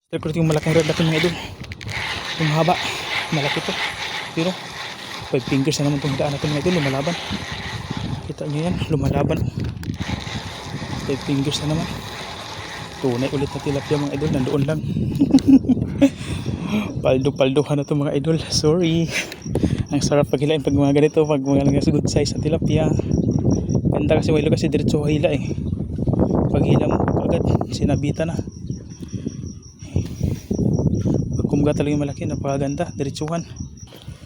Record yung malaking red natin mga idol. Yung haba, malaki to. Pero 5 fingers na naman itong daan natin mga idol, lumalaban. Kita nyo yan, lumalaban. 5 fingers na naman. Tunay ulit na tilapia mga idol, nandoon lang. Paldo-paldohan na to mga idol, sorry. Ang sarap paghilain pag mga ganito, pag mga good size na tilapia. Ganda kasi wala kasi diretso hila eh. Pag hila mo agad, sinabitan na. Pag kumga talaga yung malaki, napakaganda, diretsuhan.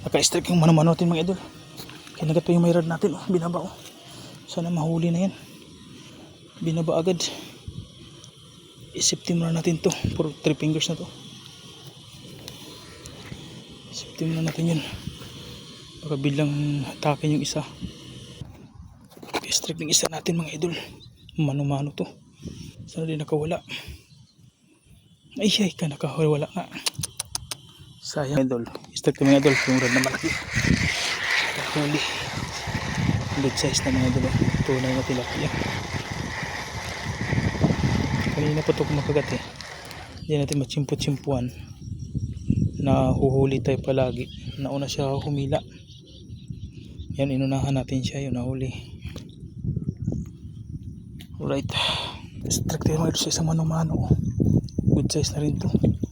Naka-strike yung mano-mano natin mga idol. Kinagat pa yung may rod natin, oh, binaba oh. Sana mahuli na yan. Binaba agad. Isiptin muna natin to, puro 3 fingers na to. Isiptin muna natin yun. Baka bilang hatakin yung isa. Strike ng isa natin mga idol. Mano-mano to. Sana din nakawala. Ay ka nakawala nga. Sayang idol. Strike ng mga idol. Yung rod na malaki. Huli. Good size na mga idol. Tunay na tilapia. Kanina pa ito kumakagat eh. Hindi natin machimpo-chimpuan. Na huhuli tayo palagi. Nauna siya humila. Yan, inunahan natin siya. Yun, nahuli. Alright. Strike tayo mga idol sa isang mano-mano. Good size na rin to.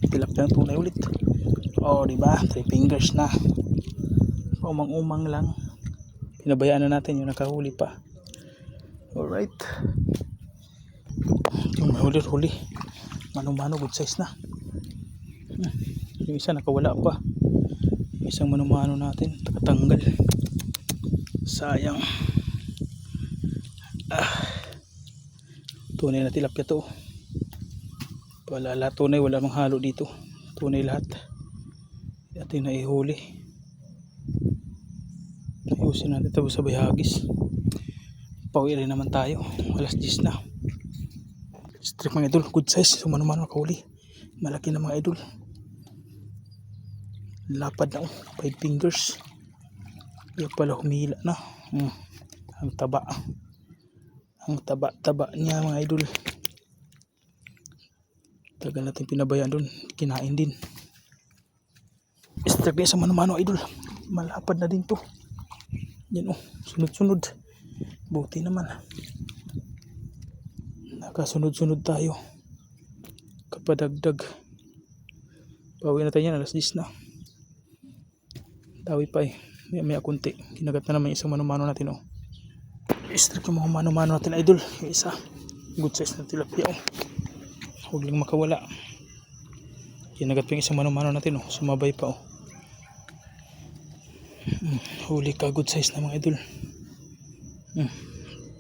Tilapia ng tunay ulit. Oh, diba? 3 fingers na. Umang-umang lang. Pinabayaan na natin yung nakahuli pa. Alright. Yung huli. Mano-mano, good size na. Yung isa nakawala pa. Yung isang mano-mano natin nakatanggal. Sayang. Tunay na tilapia to. Wala tunay, wala mang halo dito. Tunay lahat. Ating naihuli. Ayusin natin ito sa bayhagis. Pauwi rin naman tayo. Alas 10 na. Strike mga idol, good size. So mano-mano nakahuli. Malaki na mga idol. Lapad na 5 fingers. Yung pala humila na. Ang taba. Ang taba niya mga idol. Tagal natin pinabayaan doon. Kinain din. Strike din sa mano-mano idol. Malapad na din to. Yan oh. Sunod-sunod. Buti naman. Nakasunod-sunod tayo. Kapadagdag. Pauwi na tayo yan. Alas 10 na. Dawi pa eh. Maya kunti. Kinagat na naman yung isang mano-mano natin oh. Strike yung mga mano-mano natin idol. Yung isa. Good size na tilapia oh. Huwag lang makawala. Kinagat pa yung isang mano-mano natin oh. Sumabay pa oh. Huli ka, good size na mga idol.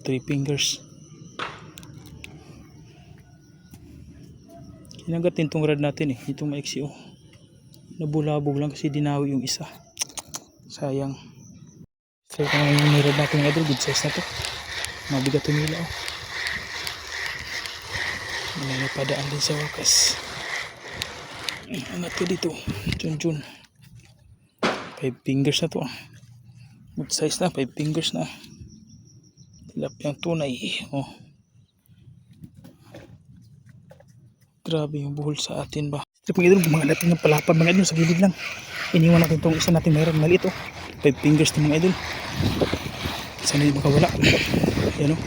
3 fingers. Kinagat din itong rod natin eh. Itong maiksi oh. Nabulabog lang kasi dinawi yung isa. Sayang. So ito nga yung rod natin mga idol. Good size na to. Mabigat yung nila oh. Napadaan din sa wakas. Angat ko dito. Chun-chun. 5 fingers na to. Good size na. 5 fingers na. Tilapiyang tunay. Oh. Grabe yung buhol sa atin ba. Strip mga idol. Mga natin yung palapad mga idol. Sa gilid lang. Iniwan natin itong isa natin mayroon maliit oh. 5 fingers na mga idol. Sana hindi makawala. Ayan oh.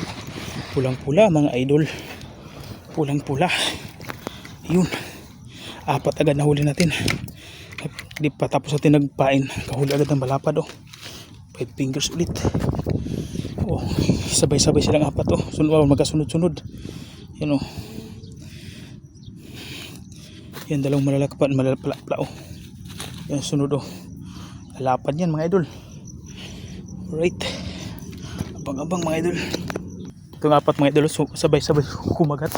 Pulang-pula mga idol. Pulang-pula. Yun. 4 agad na huli natin. Di pa tapos natin nagpain. Kahuli agad ng malapad oh. 5 fingers ulit. Oh, sabay-sabay silang 4 oh. Sunod, magkasunod-sunod. Yan oh. Yan dalawang malalapla oh. Yan sunod oh. Lapad yan mga idol. Alright. Abang-abang mga idol. Itong 4 mga idol sabay-sabay kumagat.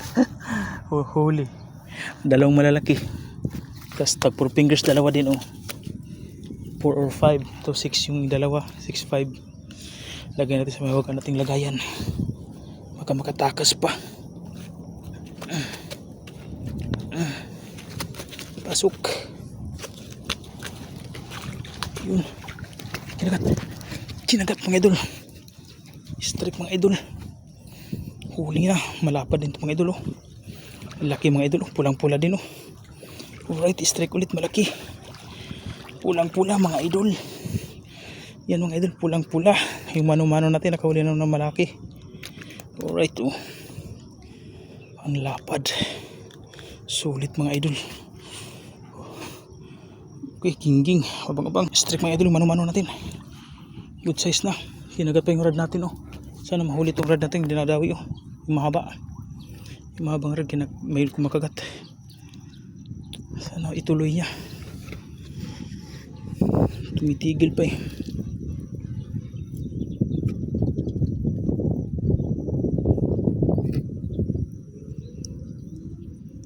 Huli. Dalawang malalaki. Tapos tag 4 fingers dalawa din oh. 4 or 5 to 6 yung dalawa. 6, 5. Lagay natin sa may huwag nating lagayan. Baka makatakas pa. Pasok. Yun. Kinagat mga idol. Strike mga idol. Huli na. Malapad din ito mga idol oh. Laki mga idol oh. Pulang-pula din oh. Alright, strike ulit malaki. Pulang-pula mga idol. Yan mga idol, pulang-pula. Yung mano-mano natin nakahuli na ng malaki. Alright, oh. Ang lapad. Sulit mga idol. Okay, king-king. Abang-abang. Strike mga idol, yung mano-mano natin. Good size na. Kinagat pa yung rod natin, oh. Sana mahuli itong rod natin, dinadawi, oh. Yung mahaba. Yung mahabang rod, may kumakagat. Sana ituloy niya. Tumitigil pa eh.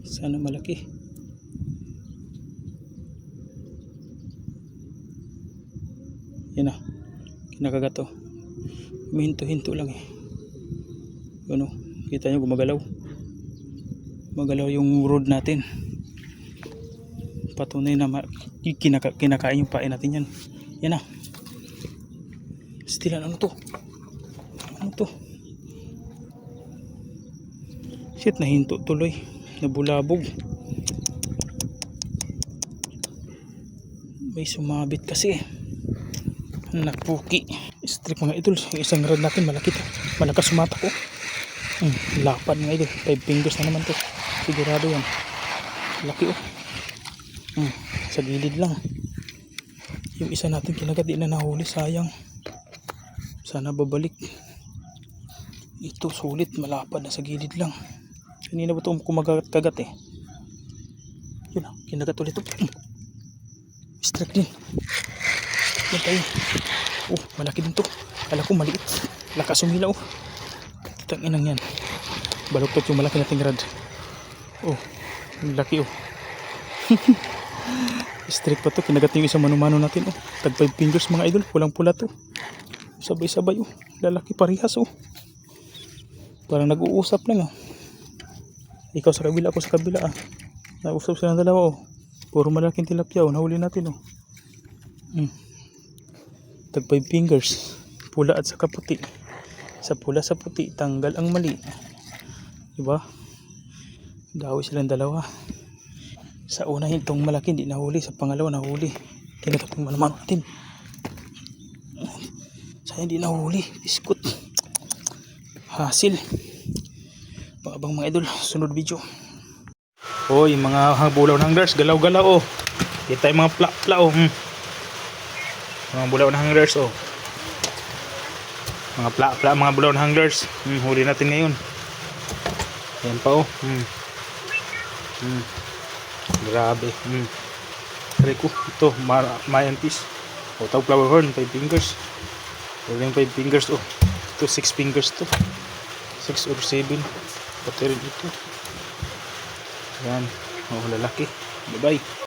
Sana malaki. Yan na. Kinakagat to. Humihinto-hinto lang eh. Ano? Kita nyo gumagalaw. Magalaw yung rod natin. Patunay na kinakain yung pain natin yan. Yan na. Stilan, ano to? Ano to? Shit, nahinto tuloy. Nabulabog. May sumabit kasi. Nakpuki. Strike mga idol. Yung isang rod natin malaki to. Malakas sumatak oh. Lapad mga idol. 5 fingers na naman to. Sigurado yan. Laki oh. Sa gilid lang. Yung isa natin kinagat di na nahuli, sayang. Sana babalik. Ito sulit, malapad na sa gilid lang. Kanina ba ito kumagagat-kagat eh. Yun na, kinagat ulit ito. Strike din. Yan tayo. Oh, malaki din to. Kala ko maliit. Lakas umila oh. Tanginang yan. Baluktot yung malaki nating rod. Oh, laki oh. Strike pa to, kinagat yung isang mano-mano natin oh. Tag 5 fingers mga idol, pulang-pula to. Sabay-sabay oh, lalaki parehas oh. Parang nag-uusap lang ah. Ikaw sa kabila, ako sa kabila ah. Nag-uusap silang dalawa oh. Puro malaking tilapia oh, nahuli natin oh. Tag 5 fingers, pula at saka puti. Sa pula sa puti, tanggal ang mali. Diba? Dawi silang dalawa. Sa una itong malaki hindi nahuli, sa pangalawa nahuli. Kinagat yung mano-mano natin. Sayang hindi nahuli, biskut. Hasil. Pang-abang mga idol, sunod video. Hoy, mga bulaw ng hangers, galaw-galaw oh. Kita yung mga plak-plak oh. Mga bulaw ng hangers oh. Mga plak-plak, mga bulaw ng hangers. Huli natin ngayon. Ayan pa oh. Grabe. Try ko. Ito, Mayan fish. O, tawag flower horn, 5 fingers. Ito yung 5 fingers oh. Ito 6 fingers to. 6 or 7. Pati rin ito. Yan. Oh, lalaki. Bye bye.